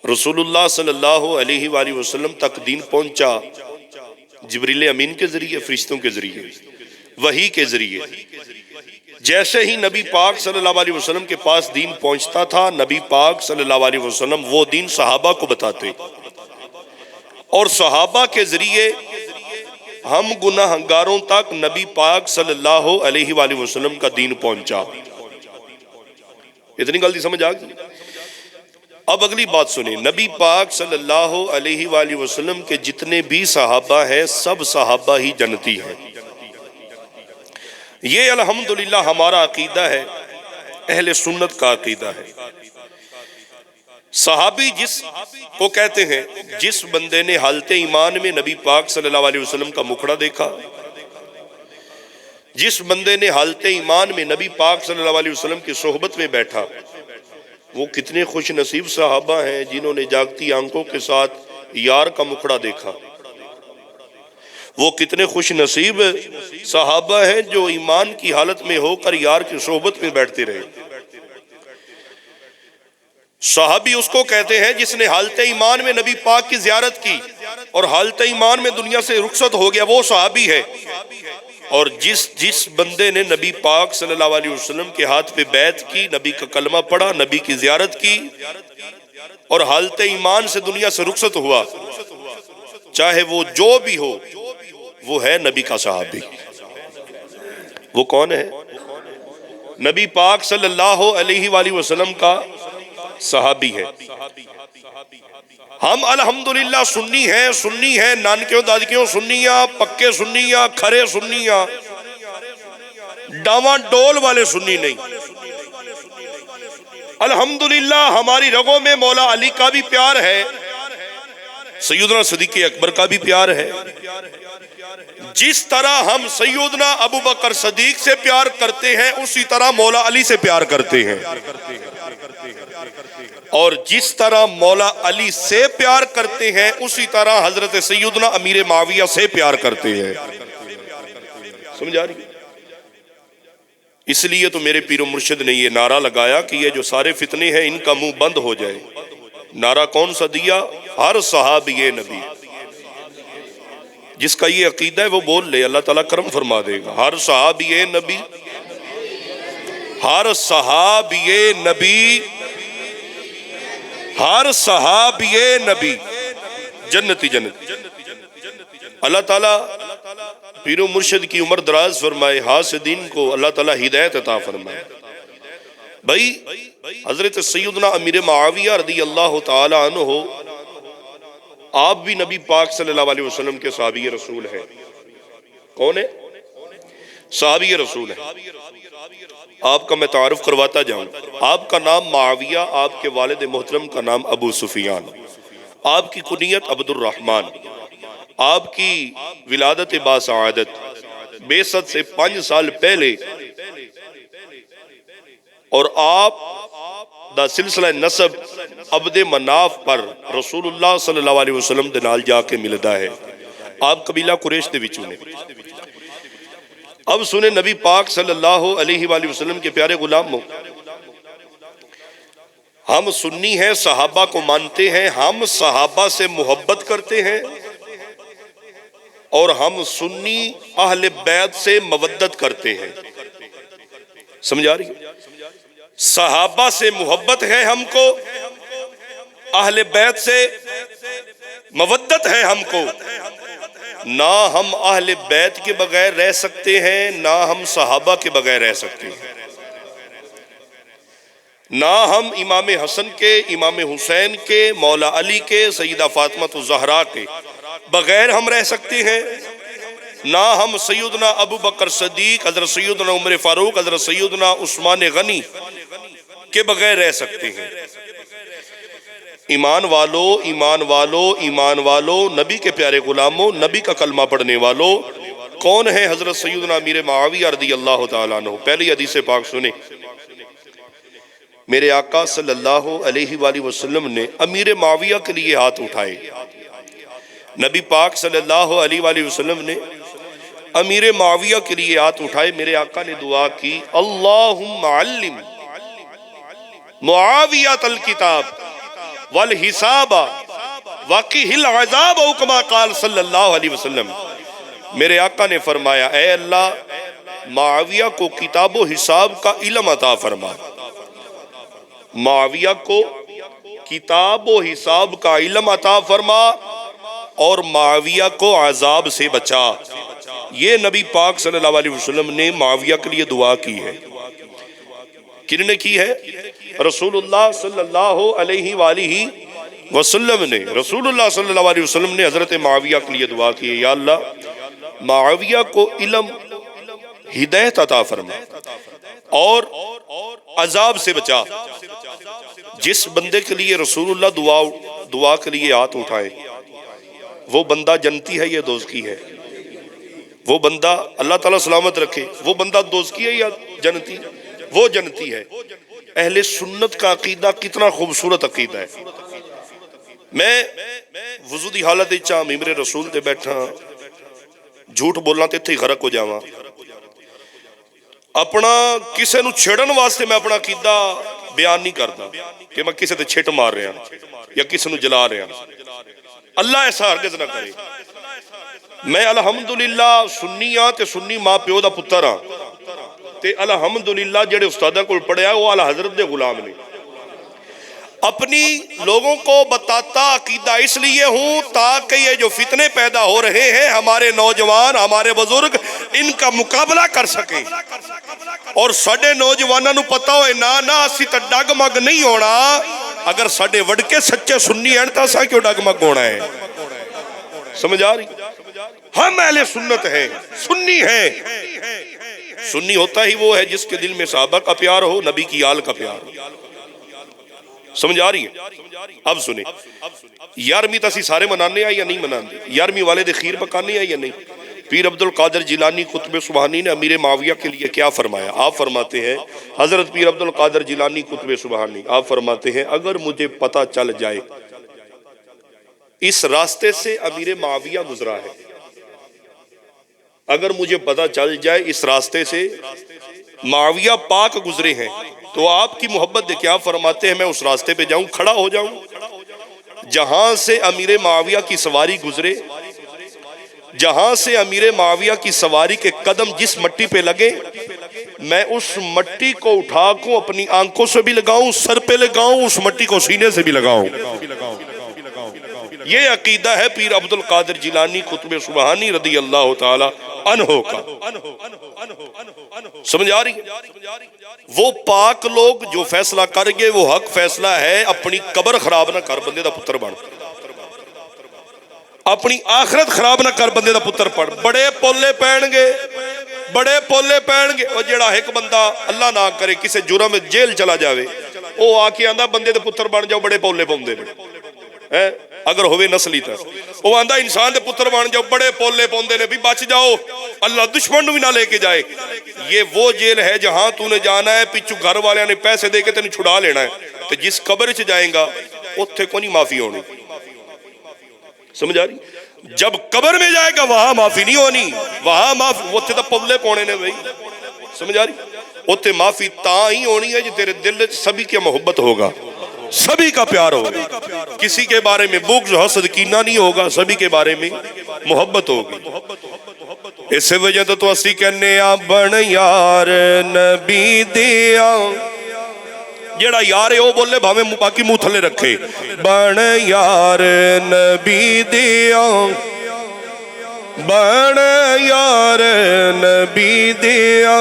رسول اللہ صلی اللہ علیہ وآلہ وسلم تک دین پہنچا جبریل امین کے ذریعے، فرشتوں کے ذریعے، وحی کے ذریعے۔ جیسے ہی نبی پاک صلی اللہ علیہ وسلم کے پاس دین پہنچتا تھا، نبی پاک صلی اللہ علیہ وسلم وہ دین صحابہ کو بتاتے، اور صحابہ کے ذریعے ہم گناہ گاروں تک نبی پاک صلی اللہ علیہ وآلہ وسلم کا دین پہنچا۔ اتنی غلطی سمجھ آ گئی؟ اب اگلی بات سنیں، نبی پاک صلی اللہ علیہ وآلہ وسلم کے جتنے بھی صحابہ ہیں، سب صحابہ ہی جنتی ہیں۔ یہ الحمدللہ ہمارا عقیدہ ہے، اہل سنت کا عقیدہ ہے۔ صحابی جس کو کہتے ہیں جس بندے نے حالت ایمان میں نبی پاک صلی اللہ علیہ وسلم کا مکھڑا دیکھا، جس بندے نے حالت ایمان میں نبی پاک صلی اللہ علیہ وسلم کی صحبت میں بیٹھا، وہ کتنے خوش نصیب صحابہ ہیں جنہوں نے جاگتی آنکھوں کے ساتھ یار کا مکھڑا دیکھا۔ وہ کتنے خوش نصیب صحابہ ہیں جو ایمان کی حالت میں ہو کر یار کی صحبت میں بیٹھتے رہے۔ صحابی اس کو کہتے ہیں جس نے حالت ایمان میں نبی پاک کی زیارت کی اور حالت ایمان میں دنیا سے رخصت ہو گیا، وہ صحابی ہے۔ اور جس بندے نے نبی پاک صلی اللہ علیہ وسلم کے ہاتھ پہ بیعت کی، نبی کا کلمہ پڑھا، نبی کی زیارت کی اور حالت ایمان سے دنیا سے رخصت ہوا، چاہے وہ جو بھی ہو، وہ ہے نبی کا صحابی۔ وہ کون ہے؟ نبی پاک صلی اللہ علیہ وآلہ وسلم کا صحابی ہے۔ ہم الحمدللہ سنی ہیں، نانکیوں دادکیوں سنیاں، پکے سنیاں، کھرے سنیاں، ڈاواں ڈول والے سنی نہیں۔ الحمدللہ ہماری رگوں میں مولا علی کا بھی پیار ہے، سیدنا صدیق اکبر کا بھی پیار ہے۔ جس طرح ہم سیدنا ابو بکر صدیق سے پیار کرتے ہیں، اسی طرح مولا علی سے پیار کرتے ہیں، اور جس طرح مولا علی سے پیار کرتے ہیں، اسی طرح حضرت سیدنا امیر معاویہ سے پیار کرتے ہیں۔ سمجھ آ رہی ہے؟ اس لیے تو میرے پیر و مرشد نے یہ نعرہ لگایا کہ یہ جو سارے فتنے ہیں ان کا منہ بند ہو جائے۔ نعرہ کون سا دیا؟ ہر صحابی نبی۔ جس کا یہ عقیدہ ہے وہ بول لے، اللہ تعالیٰ کرم فرما دے گا۔ ہر صحابی نبی، ہر صحابی نبی، ہر صحابی نبی جنتی جنتی۔ اللہ تعالیٰ پیر و مرشد کی عمر دراز فرمائے، حاسدین کو اللہ تعالیٰ ہدایت عطا فرمائے۔ بھائی حضرت سیدنا امیر معاویہ رضی اللہ تعالی عنہ، آپ بھی نبی پاک صلی اللہ علیہ وسلم کے صحابی رسول ہیں۔ کون ہے؟ صحابی رسول ہے۔ آپ کا میں تعارف کرواتا جاؤں۔ آپ کا نام معاویہ، آپ کے والد محترم کا نام ابو سفیان، آپ کی کنیت عبد الرحمن، آپ کی ولادت باسعادت بعثت سے 5 سال پہلے، اور آپ دا سلسلہ نسب عبد مناف پر رسول اللہ صلی اللہ علیہ وسلم دے نال جا کے ملدا ہے۔ آپ قبیلہ قریش دے وچوں نے۔ اب سنیں نبی پاک صلی اللہ علیہ وآلہ وسلم کے پیارے غلاموں، ہم سنی ہیں، صحابہ کو مانتے ہیں، ہم صحابہ سے محبت کرتے ہیں، اور ہم سنی اہل بیت سے مودت کرتے ہیں۔ سمجھ آ رہی ہے؟ صحابہ سے محبت ہے ہم کو، اہل بیت سے مودت ہے ہم کو۔ نہ ہم اہل بیت کے بغیر رہ سکتے ہیں، نہ ہم صحابہ کے بغیر رہ سکتے ہیں، نہ ہم امام حسن کے، امام حسین کے، مولا علی کے، سیدہ فاطمہ الزہرا کے بغیر ہم رہ سکتے ہیں، نہ ہم سیدنا ابو بکر صدیق، حضرت سیدنا عمر فاروق، حضرت سیدنا عثمان غنی کے بغیر رہ سکتے ہیں۔ ایمان والو، ایمان والو، ایمان والو، نبی کے پیارے غلاموں، نبی کا کلمہ پڑھنے والو، کون ہے حضرت سیدنا امیر معاویہ رضی اللہ تعالیٰ عنہ؟ پہلی حدیث پاک سنیں۔ میرے آقا صلی اللہ علیہ وآلہ وسلم نے امیر معاویہ کے لیے ہاتھ اٹھائے۔ نبی پاک صلی اللہ علیہ وآلہ وسلم نے امیر معاویہ کے لیے ہاتھ اٹھائے۔ میرے آقا نے دعا کی، اللہم علم معاویہ الکتاب، والحساب وقیہ العذاب او کما قال صلی اللہ علیہ وسلم۔ میرے آقا نے فرمایا اے اللہ معاویہ کو کتاب و حساب کا علم عطا فرما، معاویہ کو کتاب و حساب کا علم عطا فرما اور معاویہ کو عذاب سے بچا۔ یہ نبی پاک صلی اللہ علیہ وسلم نے معاویہ کے لیے دعا کی ہے۔ کن نے کی ہے؟ رسول اللہ صلی اللہ علیہ وآلہ وسلم نے، رسول اللہ صلی اللہ علیہ وسلم نے حضرت معاویہ کے لیے دعا کی ہے، یا اللہ معاویہ کو علم ہدایت عطا فرما اور عذاب سے بچا۔ جس بندے کے لیے رسول اللہ دعا کے لیے ہاتھ اٹھائے وہ بندہ جنتی ہے یا دوزکی ہے؟ وہ بندہ اللہ تعالیٰ سلامت رکھے، وہ بندہ دوزکی ہے یا جنتی؟ وہ جنتی ہے۔ اہل سنت کا عقیدہ کتنا خوبصورت عقیدہ ہے۔ میں وضو دی حالت چاہ ممبر رسول تے بیٹھا، جھوٹ بولنا تے تھی غرق ہو جاواں، اپنا کسے نو چھڑن واسطے میں اپنا عقیدہ بیان نہیں کرتا کہ میں کسے تے چھٹ مار رہا یا کسے نو جلا رہا۔ اللہ ایسا ہرگز نہ کرے۔ میں الحمدللہ سنی ہاں تے سنی ماں پیو دا پتر ہاں تے الحمدللہ جڑے استادہ کو پڑھیا وہ اعلیٰ حضرت دے غلام نے۔ اپنی لوگوں کو بتاتا عقیدہ اس لیے ہوں تاکہ یہ جو فتنے پیدا ہو رہے ہیں ہمارے نوجوان ہمارے بزرگ ان کا مقابلہ کر سکیں، اور ساڈے نوجوانوں نو پتہ ہوئے نا اسی تے ڈگ مگ نہیں ہونا، اگر ساڈے وڈکے سچے سنی ہیں تا سا کیوں ڈگ مگ ہونا ہے؟ سمجھ آ رہی؟ ہم اہل سنت ہیں، سنی ہیں۔ سنی ہوتا ہی وہ ہے جس کے دل میں صحابہ کا پیار ہو، نبی کی آل کا پیار ہو۔ سمجھ آ رہی ہے؟ اب سنیں، یارمی تسی سارے منانے آئے یا نہیں منانے؟ یارمی والے دے خیر پکانے آئے یا نہیں؟ پیر عبد القادر جیلانی قطب سبحانی نے امیر معاویہ کے لیے کیا فرمایا؟ آپ فرماتے ہیں، حضرت پیر عبد القادر جیلانی قطب سبحانی آپ فرماتے ہیں اگر مجھے پتہ چل جائے اس راستے سے امیر معاویہ گزرا ہے، اگر مجھے پتہ چل جائے اس راستے سے معاویہ پاک گزرے ہیں تو آپ کی محبت دے کیا فرماتے ہیں میں اس راستے پہ جاؤں، کھڑا ہو جاؤں، جہاں سے امیر معاویہ کی سواری گزرے، جہاں سے امیر معاویہ کی سواری کے قدم جس مٹی پہ لگے میں اس مٹی کو اٹھا کو اپنی آنکھوں سے بھی لگاؤں، سر پہ لگاؤں، اس مٹی کو سینے سے بھی لگاؤں۔ یہ عقیدہ ہے پیر عبد القادر جیلانی قطب سبحانی رضی اللہ تعالی عنہ کا۔ سمجھ آ رہی ہے؟ وہ پاک لوگ جو فیصلہ کر گئے وہ حق فیصلہ ہے، اپنی قبر خراب نہ کر بندے دا پتر بن، اپنی آخرت خراب نہ کر بندے دا پتر پڑھ۔ بڑے پولے پہن گے، بڑے پولے پہن گے، وہ جڑا ایک بندہ اللہ نہ کرے کسے جرم میں جیل چلا جاوے وہ آ کے آندا بندے دے پتر بن جاؤ بڑے پولے پوندے نے، اگر ہوئے نسلی تا وہ آندا انسان دے پتر بن جاؤ بڑے پولے پوندے نے، بھی بچ جاؤ اللہ دشمن بھی نہ لے کے جائے۔ یہ وہ جیل ہے جہاں تو نے جانا ہے، پیچھو گھر والے نے پیسے دے کے تینوں چھڑا لینا ہے، تو جس قبر چ جائیں گا اتھے کو نہیں معافی ہونی۔ سمجھ آ رہی؟ جب قبر میں جائے گا وہاں معافی نہیں ہونی، وہاں معافی اتھے تو پولے پونے نے بھائی۔ سمجھ آ رہی؟ اتھے معافی تاں ہی ہونی ہے جی تیرے دل سبھی کی محبت ہوگا، سبھی کا پیار ہوگا، کسی کے بارے میں بغض حسد کینہ نہیں ہوگا، سبھی کے بارے میں محبت ہوگی۔ اس وجہ تو اسی کہنے بن یار نبی دیا، جیڑا یار ہے وہ بولے بھاوے باقی منہ تھلے رکھے، بن یار نبی دیا، بن یار نبی دیا۔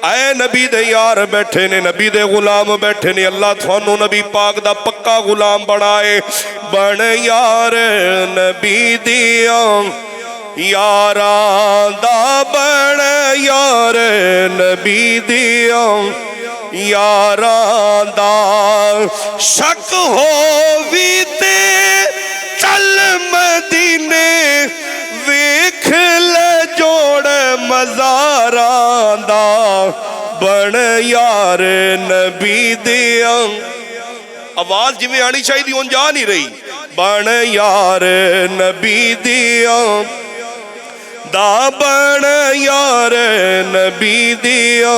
اے نبی دے یار بیٹھے نے، نبی دے غلام بیٹھے نے، اللہ تھانو نبی پاک دا پکا غلام بنائے۔ بن یار نبی دیا یاران دا، بن یار نبی دیا یاران دا، شک ہووی تے چل مدینے ویکھ لے جوڑ مزاران دا، بن یار نبی دیا۔ آواز جی میں آنی چاہیے دی ان جا نہیں رہی۔ بن یار نبی دیا دا، بن یار نبی دیا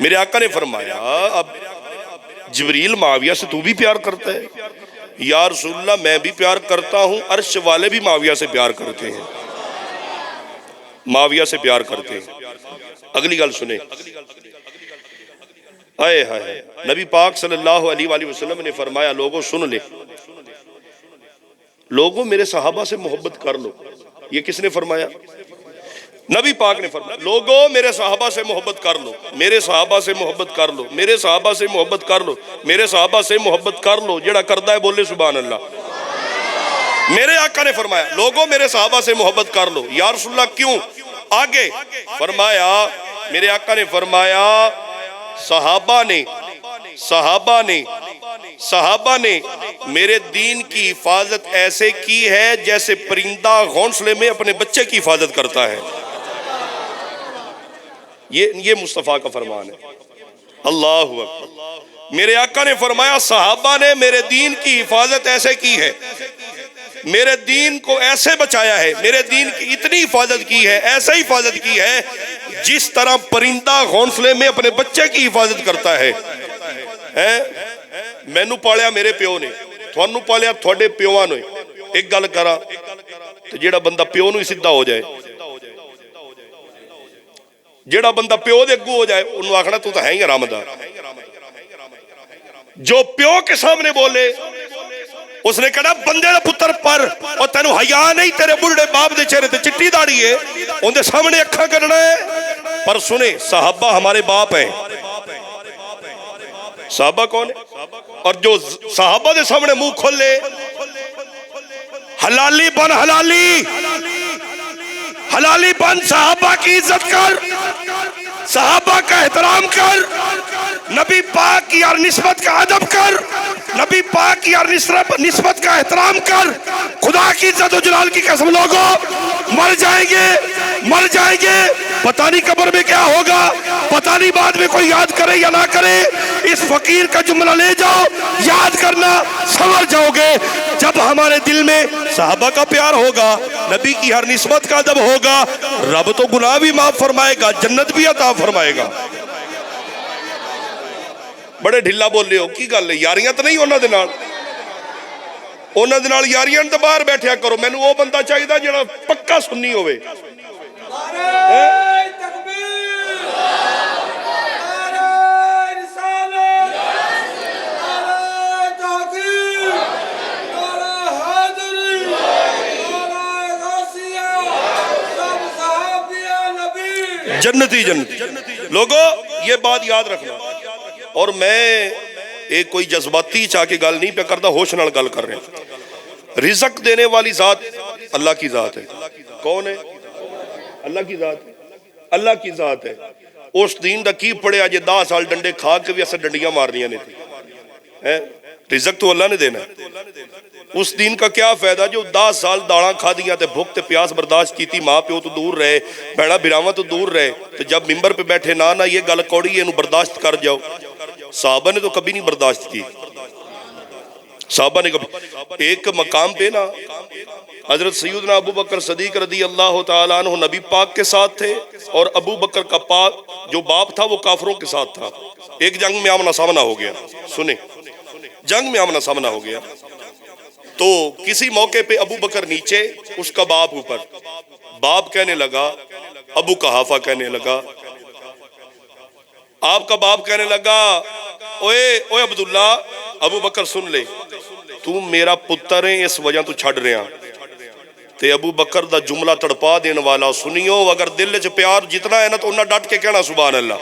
میرے آقا نے فرمایا اب جبریل معاویہ سے تو بھی پیار کرتا ہے؟ یا رسول اللہ میں بھی پیار کرتا ہوں، عرش والے بھی معاویہ سے پیار کرتے ہیں، معاویہ سے پیار کرتے ہیں۔ اگلی گل سنیں، آئے ہائے، نبی پاک صلی اللہ علیہ وآلہ وسلم نے فرمایا لوگوں سن لے، لوگوں میرے صحابہ سے محبت کر لو۔ یہ کس نے فرمایا؟ نبی پاک نے فرمایا لوگوں میرے صحابہ سے محبت کر لو، میرے صحابہ سے محبت کر لو، میرے صحابہ سے محبت کر لو، میرے صحابہ سے محبت کر لو۔ جڑا کردہ ہے بولے سبحان اللہ۔ میرے آقا نے فرمایا لوگوں میرے صحابہ سے محبت کر لو۔ یا رسول اللہ کیوں؟ آگے فرمایا، میرے آقا نے فرمایا صحابہ نے میرے دین کی حفاظت ایسے کی ہے جیسے پرندہ گھونسلے میں اپنے بچے کی حفاظت کرتا ہے۔ یہ مصطفیٰ کا فرمان ہے۔ اللہ اکبر۔ میرے آقا نے فرمایا صحابہ نے میرے دین کی حفاظت ایسے کی ہے، میرے دین کو ایسے بچایا ہے، میرے دین کی اتنی حفاظت کی ہے، ایسے حفاظت کی ہے جس طرح پرندہ گھونسلے میں اپنے بچے کی حفاظت کرتا ہے۔ مینوں پالیا میرے پیو نے، تھانوں پالیا تھوڑے پیواں نے۔ ایک گل کرا تو جیڑا بندہ پیو نو ہی سیدھا ہو جائے، جیڑا بندہ پیو دے اگوں ہو جائے انہوں آکھنا تو ہے ہی حرامدار۔ جو پیو کے سامنے بولے اس نے کہنا بندے دا پتر پر، اور تینوں حیا نہیں تیرے بڑھڑے باپ دے چہرے تے چٹی داڑھی ہے، ان دے سامنے اکھاں کرنا ہے۔ پر سنے صحابہ ہمارے باپ ہیں۔ صحابہ کون ہے؟ اور جو صحابہ دے سامنے منہ کھولے حلالی بن، حلالی بن، صحابہ کی عزت کر، صحابہ کا احترام کر، نبی پاک کی ہر نسبت کا ادب کر، نبی پاک کی ہر نسبت کا احترام کر۔ خدا کی عزت و جلال کی قسم لوگوں مر جائیں گے، پتہ نہیں قبر میں کیا ہوگا، پتہ نہیں بعد میں کوئی یاد کرے یا نہ کرے۔ اس فقیر کا جملہ لے جاؤ، یاد کرنا، سنور جاؤ گے۔ جب ہمارے دل میں صحابہ کا پیار ہوگا، نبی کی ہر نسبت کا ادب ہوگا، رب تو گناہ بھی معاف فرمائے گا، جنت بھی عطا فرمائے گا۔ بڑے ڈھلا بول رہے ہو، کی گل ہے؟ یاریاں تو نہیں انہاں دے نال؟ انہاں دے نال یاریاں تے باہر بیٹھیا کرو۔ مینوں وہ بندہ چاہیے جڑا پکا سنی ہوئے۔ جنتی لوگوں یہ بات یاد رکھنا۔ اور میں ایک کوئی جذباتی چاہ کے گل نہیں پہ کرتا، ہوش نال گل کر رہے ہیں۔ رزق دینے والی ذات اللہ کی ذات ہے۔ کون ہے؟ اللہ کی ذات ہے، اللہ کی ذات ہے۔ اس دین دا کی پڑے آجے 10 سال ڈنڈے کھا کے بھی ایسا ڈنڈیاں مارنیاں نے تھی۔ رزق تو اللہ نے دینا ہے۔ اس دین کا کیا فائدہ جو 10 سال داڑاں کھا دیاں تے بھوک تے پیاس برداشت کی تھی، ماں پیو تو دور رہے، بہنا بھراواں تو دور رہے، تو جب ممبر پہ بیٹھے نہ یہ گل کوڑی ہے انہوں برداشت کر جاؤ۔ صحابہ نے تو کبھی نہیں برداشت کی، صحابہ نے کبھی۔ ایک مقام پہ نا حضرت سیدنا ابو بکر صدیق رضی اللہ تعالیٰ عنہ نبی پاک کے ساتھ تھے، اور ابو بکر کا پاک جو باپ تھا وہ کافروں کے ساتھ تھا۔ ایک جنگ میں آمنا سامنا ہو گیا، سنیں، جنگ میں آمنا سامنا ہو گیا تو کسی موقع پہ ابو بکر نیچے، اس کا باپ اوپر۔ باپ کہنے لگا، ابو قحافہ کہنے لگا، آپ کا باپ کہنے لگا اوے عبداللہ، ابو بکر سن لے، تو میرا پتر ہے اس وجہ تو چھڑ رہا۔ تے ابو بکر دا جملہ تڑپا دین والا سنیو، اگر دل چ پیار جتنا ہے نا تو انہاں ڈٹ کے کہنا سبحان اللہ۔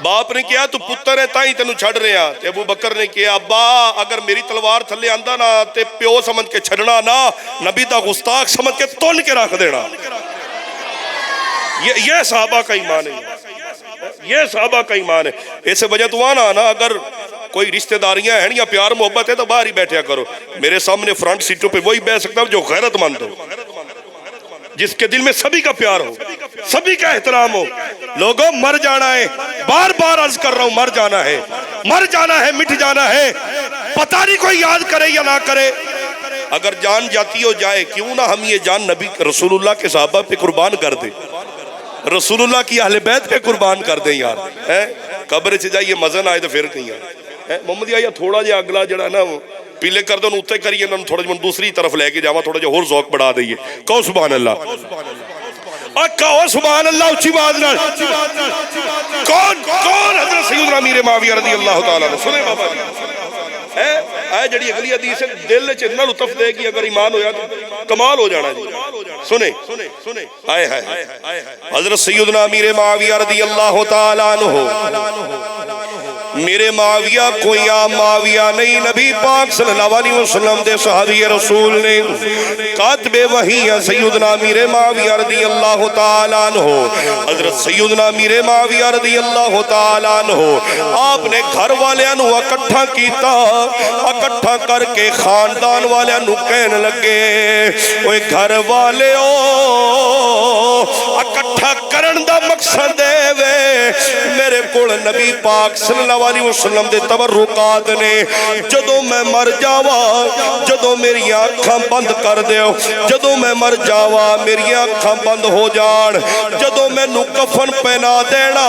باپ نے کیا تو پتر ہے تائیں تینوں چھڑ رہے ہیں۔ تے ابو بکر نے کیا ابا اگر میری تلوار تھلے آندا نا تے پیو سمجھ کے چھڑنا نا، نبی دا گستاخ سمجھ کے تن کے رکھ دینا۔ یہ صحابہ کا ایمان ہے، یہ صحابہ کا ایمان ہے۔ اس وجہ تو آنا نا اگر کوئی رشتہ داریاں ہیں یا پیار محبت ہے تو باہر ہی بیٹھیا کرو۔ میرے سامنے فرنٹ سیٹوں پہ وہی بیٹھ سکتا ہے جو غیرت مند ہو، جس کے دل میں سبھی کا پیار ہو، سبھی کا احترام ہو۔ لوگوں مر جانا ہے، بار بار عرض کر رہا ہوں، مر جانا ہے، مر جانا ہے، مٹ جانا ہے۔ پتہ نہیں کوئی یاد کرے یا نہ کرے، اگر جان جاتی ہو جائے، کیوں نہ ہم یہ جان نبی رسول اللہ کے صحابہ پہ قربان کر دے۔ رسول اللہ کی اہل بیت پہ قربان کر دیں یار. قبر چ جائیے مزہ نہ آئے تو پھر کہیں یار محمد یا تھوڑا جہا اگلا جڑا نا پیلے کر دو اتنے کریے انہوں تھوڑا جہا دوسری طرف لے کے جاواں تھوڑا جہا اور ذوق بڑھا دئیے. کہو سبحان اللہ. کہو سبحان اللہ اچھی بات نال. کون کون حضرت سیدنا امیر معاویہ رضی اللہ تعالیٰ عنہ. سنیں بابا اے جڑی اگلی حدیث ہے دل چ اتنا لطف دے گی اگر ایمان ہویا تو کمال ہو جانا جی. سنیں آئے ہائے حضرت سیدنا امیر معاویہ رضی اللہ تعالیٰ عنہ. میرے معاویہ کوئی عام معاویہ نہیں, نبی پاک صلی اللہ علیہ وسلم دے صحابی رسول نے کاتب وحی سیدنا امیر معاویہ رضی اللہ تعالیٰ عنہ. حضرت سیدنا امیر معاویہ رضی اللہ تعالیٰ عنہ آپ نے گھر والیاں نو اکٹھا کیتا, اکٹھا کر کے خاندان والیاں نو کہنے لگے اوے گھر والیو اکٹھا کرن دا مقصد ہے وے میرے کول نبی پاک صلی اللہ علیہ وسلم دے تبرکات نے. جدوں میں مر جاواں, جدوں میری آنکھاں بند کر دیو, جدوں میں مر جاواں میری آنکھاں بند ہو جان, جدوں میں نو کفن پہنا دینا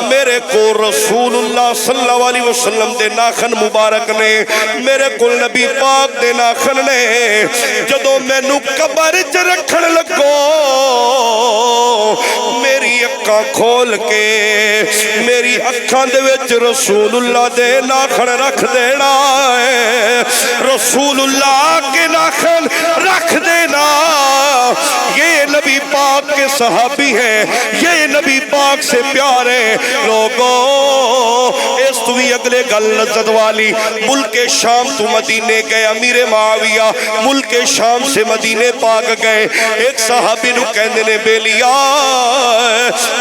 میرے کو رسول اللہ صلی اللہ علیہ وسلم دے ناخن مبارک نے, میرے کو نبی پاک دے ناخن نے. جدوں میں نو قبر چ رکھن لگو میری اکھاں کھول کے میری اکھاں دے وچ رسول اللہ دے ناخن رکھ دینا ہے, رسول اللہ کے ناخن رکھ دینا. یہ نبی پاک کے صحابی ہیں, یہ نبی پاک سے پیارے لوگوں. اس تو بھی اگلے گل لذت والی, ملک شام تو مدینے گئے امیر معاویہ, ملک شام سے مدینے پاک گئے. ایک صحابی نو کہندے نے بیلیا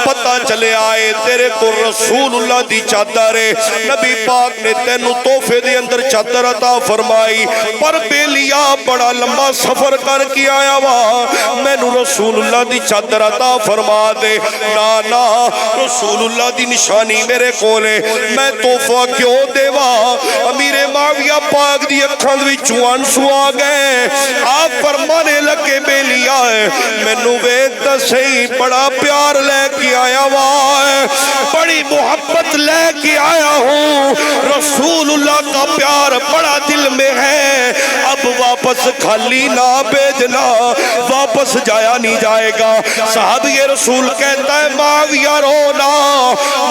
پتہ چلے آئے تیرے کو رسول اللہ دی چادر ہے, نبی پاک نے تینو تحفے دے اندر چادر عطا فرمائی, پر بیلیا بڑا لمبا سفر کر کے آیا وا مینو رسول اللہ دی چادر عطا فرما دے. نا رسول اللہ دی نشانی میرے کولے, میں تحفہ کیوں دیوا. امیر معاویہ پاک دی اکھاں وچوں آنسو آ گئے. آپ فرمانے لگے بیلیا مینو ویکھ تے صحیح بڑا پیار لے کے آیا وا, بڑی محبت لے کے آیا ہوں, رسول اللہ کا پیار بڑا دل میں ہے. اب واپس خالی نہ بھیجنا, واپس جایا نہیں جائے گا. صحابی رسول کہتا ہے معاویہ رونا,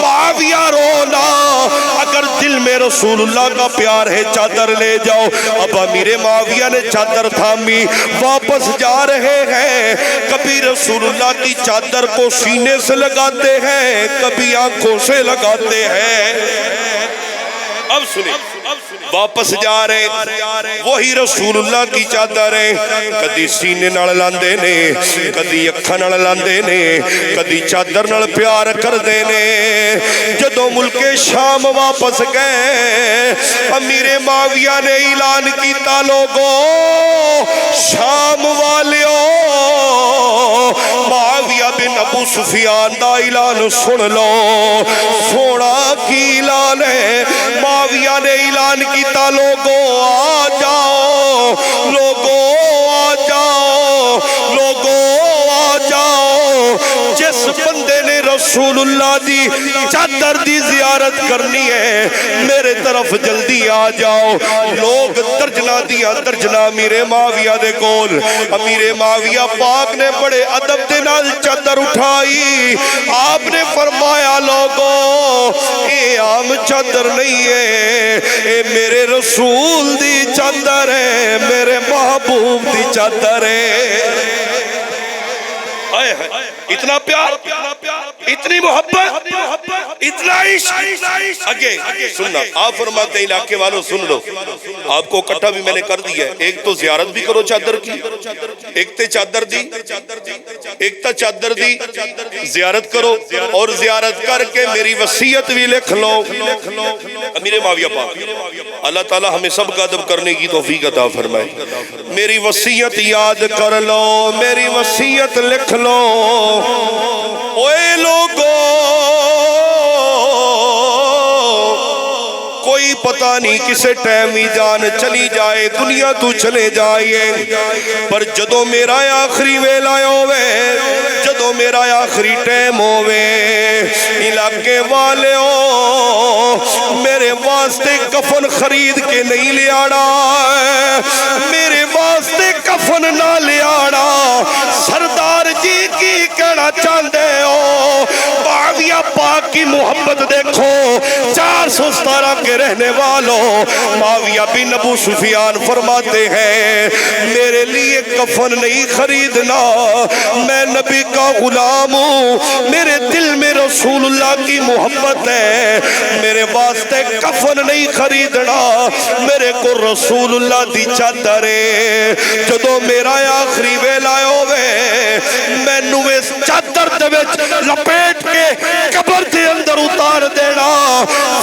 معاویہ رونا, اگر دل میں رسول اللہ کا پیار ہے چادر لے جاؤ. اب امیر معاویہ نے چادر تھامی, واپس جا رہے ہیں. کبھی رسول اللہ کی چادر کو سینے سے لگاتے ہیں, کبھی آنکھوں سے لگاتے ہیں. اب سنیں واپس جا رہے وہی رسول اللہ کی چادر ہے, کدی سینے نال لاندے نے, کدی اکھاں نال لاندے نے, کدی چادر نال پیار کردے نے. جدوں ملک شام واپس گئے امیر معاویہ نے اعلان کیتا لوگوں شام والیو معاویہ بن ابو سفیان دا اعلان سن لو. سونا کی اعلان ہے, معاویہ نے اعلان کیتا لوگوں آ جاؤ, لوگوں آ جاؤ, لوگوں آ جاؤ. جس بندے نے رسول اللہ دی چادر دی زیارت کرنی ہے میرے طرف جلدی آ جاؤ. لوگ درجنہ دیا درجنہ امیر معاویہ دے کول. امیر معاویہ پاک نے بڑے ادب دے نال چادر اٹھائی. آپ نے فرمایا لوگوں اے عام چادر نہیں ہے, اے میرے رسول دی چادر ہے, میرے محبوب دی چادر ہے. اتنا پیار, اتنی محبت, اتنا عشق. آگے سننا, آپ فرماتے ہیں علاقے والوں سن لو, آپ کو اکٹھا بھی میں نے کر دیا ہے. ایک تو زیارت بھی کرو چادر کی, ایک تے چادر دی, ایک تا چادر دی زیارت کرو, اور زیارت کر کے میری وصیت بھی لکھ لو. امیر معاویہ پاک اللہ تعالی ہمیں سب کا ادب کرنے کی توفیق عطا فرمائے. میری وصیت یاد کر لو, میری وصیت لکھ لو. اوے لوگو کوئی پتہ نہیں کسے ٹائم ہی جان چلی جائے دنیا تو چلے جائے پر جدو میرا آخری ویلا ہوئے جدو میرا آخری ٹائم ہوئے علاقے والے ہو میرے واسطے کفن خرید کے نہیں لے آنا میرے واسطے کفن نہ لے آنا سردار جی کی کہنا چاہتے ہو معاویہ پاک کی محبت دیکھو 417 کے رہنے والوں معاویہ بن ابو سفیان فرماتے ہیں میرے لیے کفن نہیں خریدنا میں نبی کا غلام ہوں میرے دل میں رسول اللہ کی محبت ہے میرے واسطے کفن نہیں خریدنا میرے کو رسول اللہ دی چادر ہے جدو میرا آخری ویلا ہوئے میں نوے چادر دے وچ لپیٹ کے قبر دے اندر اتار دینا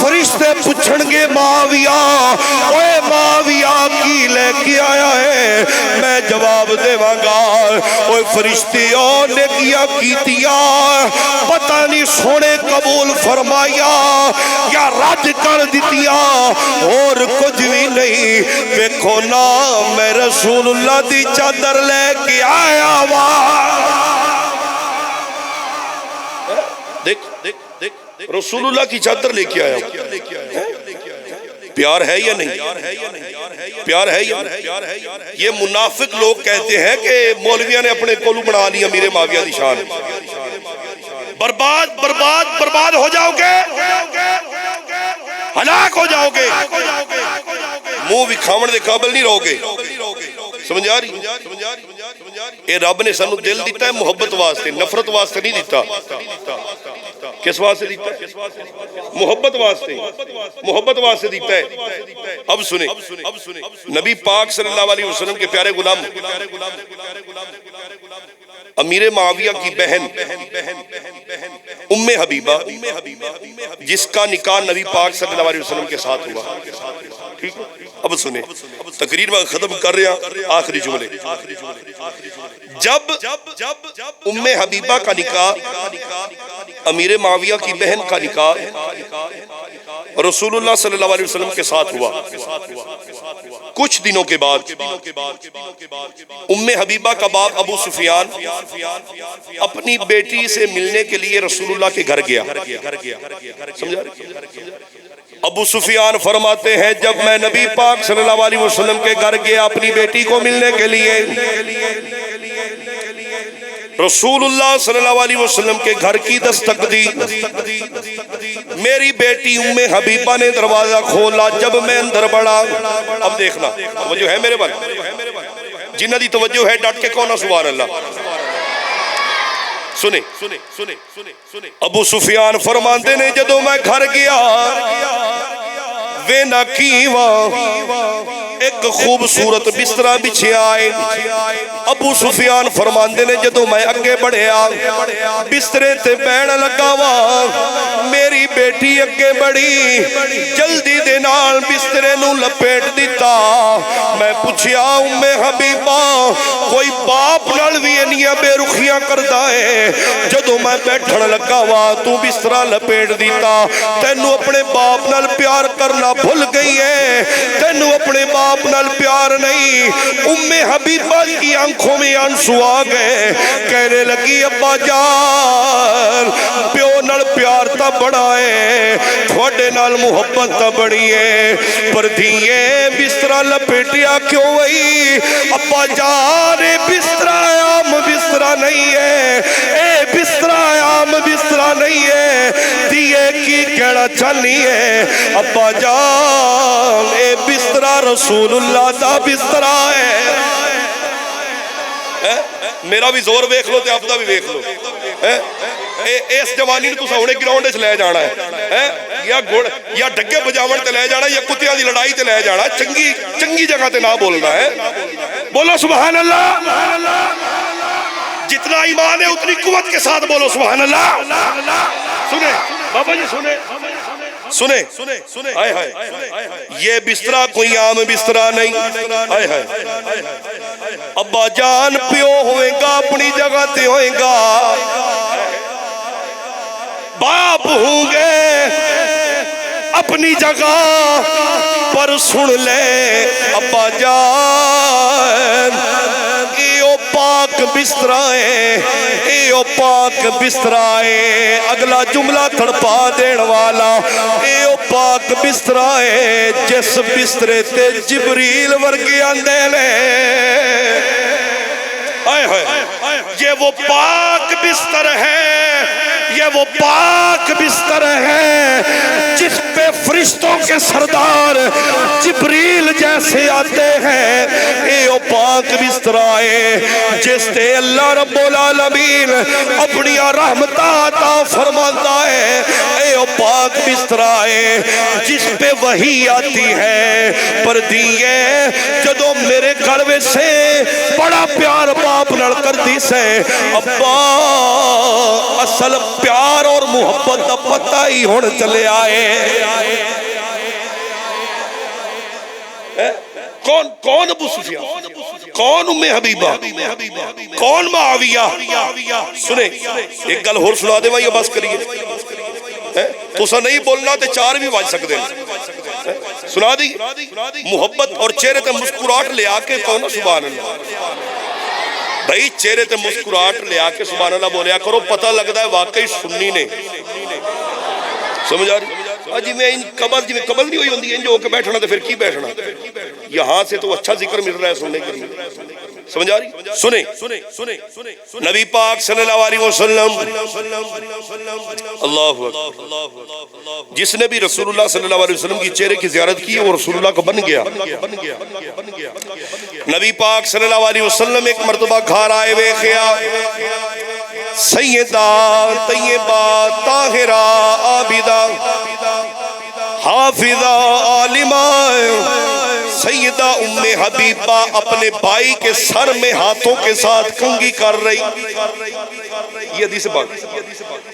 فرشتے پوچھن گے معاویہ اوے معاویہ کی لے کے آیا ہے میں جواب دیواں گا اوے فرشتیوں نے کیا کیتیا پتہ نہیں سونے قبول فرمایا یا رد کر دتیا اور کچھ بھی نہیں دیکھو نا میں رسول اللہ دی چادر لے کے آیا وا دیکھ رسول اللہ کی چادر لے کے آیا پیار ہے یا نہیں پیار ہے یا نہیں یہ منافق لوگ کہتے ہیں کہ مولویہ نے اپنے کولو بنا لیا امیر معاویہ دی شان برباد برباد برباد ہو جاؤ گے ہلاک ہو جاؤ گے منہ بھی کھاون دے قابل نہیں رہو گے سمجھ آ رہی اے رب نے سانو دل دیتا ہے محبت واسطے نفرت واسطے نہیں دیتا کس واسطے دیتا ہے محبت واسطے دیتا ہے اب سنیں نبی پاک صلی اللہ علیہ وسلم کے پیارے غلام امیر معاویہ کی بہن ام حبیبہ جس کا نکاح نبی پاک صلی اللہ علیہ وسلم کے ساتھ ہوا ٹھیک اب سنیں تقریر میں ختم کر رہا آخری جملے جب ام حبیبہ کا نکاح امیر معاویہ کی بہن کا نکاح رسول اللہ صلی اللہ علیہ وسلم کے ساتھ ہوا کچھ دنوں کے بعد ام حبیبہ کا باپ ابو سفیان اپنی بیٹی سے ملنے کے لیے رسول اللہ کے گھر گیا سمجھا ابو سفیان فرماتے ہیں جب میں نبی پاک صلی اللہ علیہ وسلم کے گھر گیا اپنی بیٹی کو ملنے کے لیے رسول اللہ صلی اللہ علیہ وسلم کے گھر کی دستک دی میری بیٹی ام حبیبہ نے دروازہ کھولا جب میں اندر بڑھا اب دیکھنا توجہ ہے میرے بھائی جنہ دی توجہ ہے ڈٹ کے کہنا سبحان اللہ سنے ابو سفیان فرماندے نے جدو میں گھر گیا وینا کیواں ایک خوبصورت بسترہ بچھے آئے ابو سفیان فرماندے نے جدو میں اگے بڑھیا بسترے تے بیٹھ لگا وا میری بیٹی اگے بڑھی جلدی دے نال بسترے نو لپیٹ دیتا میں پوچھیا ام حبیبہ کوئی باپ نال وی انیاں بے رخیاں کردا ہے جدو میں بیٹھن لگا وا تو بسترہ لپیٹ دیتا تینو اپنے باپ نال پیار کرنا بھول گئی ہے تینو اپنے باپ نال پیار نہیں ام حبیبہ کی آنکھوں میں آنسو آ گئے کہنے لگی ابا جان پیو نال پیار تا بڑا ہے تھوڑے نال محبت تا بڑی ہے پر دھیے بسترہ لپیٹیا کیوں وئی ابا جان بسترہ عام بسترہ نہیں ہے اے بسترہ عام بسترہ نہیں ہے دیے کی کہنا چلی ہے ابا جان اے بسترہ رسول اللہ دا بسترہ ہے میرا بھی زور ویکھ لو تے آپ دا بھی ویکھ لو اس جوانی نے تسا ہونے گراؤنڈ وچ لے جانا ہے یا گھوڑ یا ڈگے بجاون تے لے جانا یا کتیاں دی لڑائی تے لے جانا چنگی جگہ تے نہ بولنا ہے بولو سبحان اللہ جتنا ایمان ہے اتنی قوت کے ساتھ بولو سبحان اللہ سنے بابا جی سنے آئے ہائے یہ بسترہ کوئی عام بسترہ نہیں آئے ہائے ابا جان پیو ہوئے گا اپنی جگہ تے ہوئے گا باپ ہوں گے اپنی جگہ پر سن لے ابا جان، ایو پاک بستر ہے، ایو پاک بستر ہے، اگلا جملہ تڑپا دین والا، ایو پاک بستر ہے جس بسترے تے جبریل ورگے آندے نے، یہ وہ پاک بستر ہے، یہ وہ پاک بستر ہے جس پہ فرشتوں کے سردار جبریل جیسے آتے ہیں، یہ وہ پاک بستر ہے جس تے اللہ رب العالمین اپنی رحمت عطا فرماتا ہے، یہ وہ پاک بستر ہے جس پہ وحی آتی ہے، پر دیئے جدو میرے گھر سے بڑا پیار باپ لڑ کر دی سے ابا اصل پیار اور محبت دا پتہ ہی ہون چلے آئے، کون ابو سفیان، کون ام حبیبہ، کون معاویہ؟ سنیں ایک گل ہور سنا دے بھائی بس کریے، تو سا نہیں بولنا تے چار بھی واج سکتے ہیں، سنا دی محبت اور چہرے تے مسکراہٹ لے آکے کون سبحان اللہ، بھائی چہرے تے مسکراہٹ لے آکے سبحان اللہ بولیا کرو، پتہ لگتا ہے واقعی سنی نے، سمجھ آ رہی؟ جی میں قبض نہیں ہوئی ہوندی ہے جو کہ بیٹھنا تو پھر کی بیٹھنا، یہاں سے تو اچھا ذکر مل رہا ہے سننے کے لیے، سمجھ آ رہی؟ سنیں نبی پاک صلی اللہ علیہ وسلم، اللہ اکبر، جس نے بھی رسول اللہ صلی اللہ علیہ وسلم کی چہرے کی زیارت کی وہ رسول اللہ کا بن گیا۔ نبی پاک صلی اللہ علیہ وسلم ایک مرتبہ گھر آئے ہوئے خیا سیدہ طیبہ طاہرہ عابدہ حافظہ عالمہ سیدہ ام حبیبہ اپنے بھائی کے سر میں ہاتھوں کے ساتھ کنگھی کر رہی، یہ حدیث بات،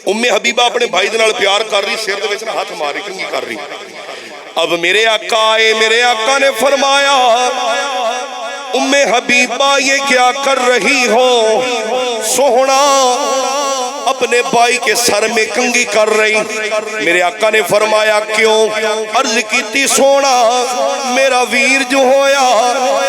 ام حبیبہ اپنے بھائی دنال پیار کر رہی، سر دے وچ ہاتھ ماری کنگھی کر رہی۔ اب میرے آقا آئے، میرے آقا نے فرمایا ام حبیبہ یہ کیا کر رہی ہو؟ سوہنا اپنے بھائی کے سر میں کنگھی کر رہی۔ میرے آقا نے فرمایا کیوں؟ عرض کیتی سونا میرا ویر جو ہویا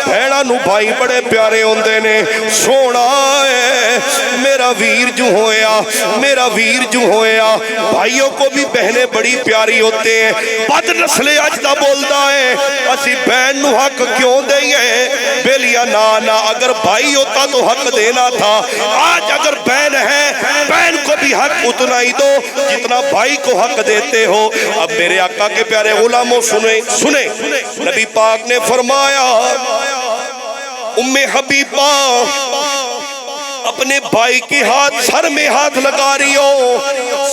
بھیڑا نو بھائی بڑے پیارے ہوندے نے، سونا ہے میرا ویر جو ہویا، میرا ویر جو ہویا بھائیوں کو بھی بہنیں بڑی پیاری ہوتے ہیں، بد نسل اجدہ بولدا ہے اسی بہن نو حق کیوں دئیے؟ بیلیا نانا اگر بھائی ہوتا تو حق دینا تھا، آج اگر بہن ہے بہن کو بھی حق اتنا ہی دو جتنا بھائی کو حق دیتے ہو۔ اب میرے آقا کے پیارے غلاموں سنیں نبی پاک نے فرمایا ام حبیبہ اپنے بھائی کی ہاتھ سر میں ہاتھ لگا رہی ہو،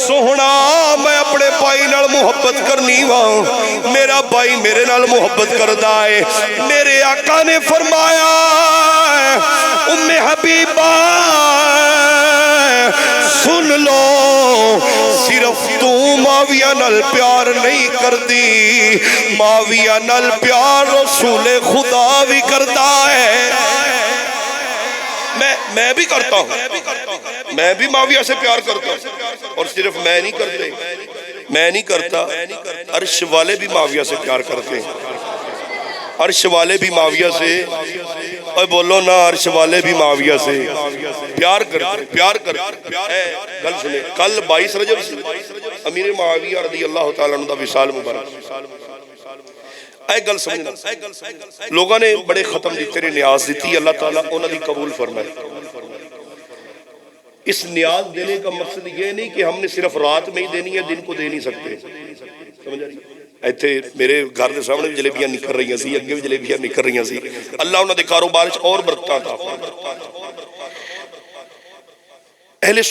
سوہنا میں اپنے بھائی نال محبت کرنی ہوں، میرا بھائی میرے نال محبت کردہ ہے۔ میرے آقا نے فرمایا ام حبیبہ سن لو صرف تو معاویہ نال پیار نہیں کردی، معاویہ نال پیار رسول خدا بھی کرتا ہے۔ میں بھی کرتا ہوں، میں بھی معاویہ سے پیار کرتا ہوں، اور صرف میں نہیں کرتا، عرش والے بھی معاویہ سے پیار کرتے ہیں، عرش والے بھی معاویہ سے، اور بولو نا عرش والے بھی معاویہ سے پیار کرتے ہیں۔ کل سنے کل 22 رجب سے امیر معاویہ رضی اللہ تعالیٰ عنہ دا وصال مبارک، اے گل سمجھنا لوگوں نے بڑے ختم دی تیرے نیاز دیتی، اللہ تعالیٰ انہوں دی قبول فرمائے۔ اس نیاز دینے کا مقصد یہ نہیں کہ ہم نے صرف رات میں ہی دینی ہے، دن کو دے نہیں سکتے، سمجھ رہی؟ ایتھے میرے گھر دے سامنے بھی جلیبیاں نکل رہی ہیں سی، اگے بھی جلیبیاں نکل رہی ہیں سی، اللہ انہوں دے کاروبار اور برکتاں عطا فرمائے۔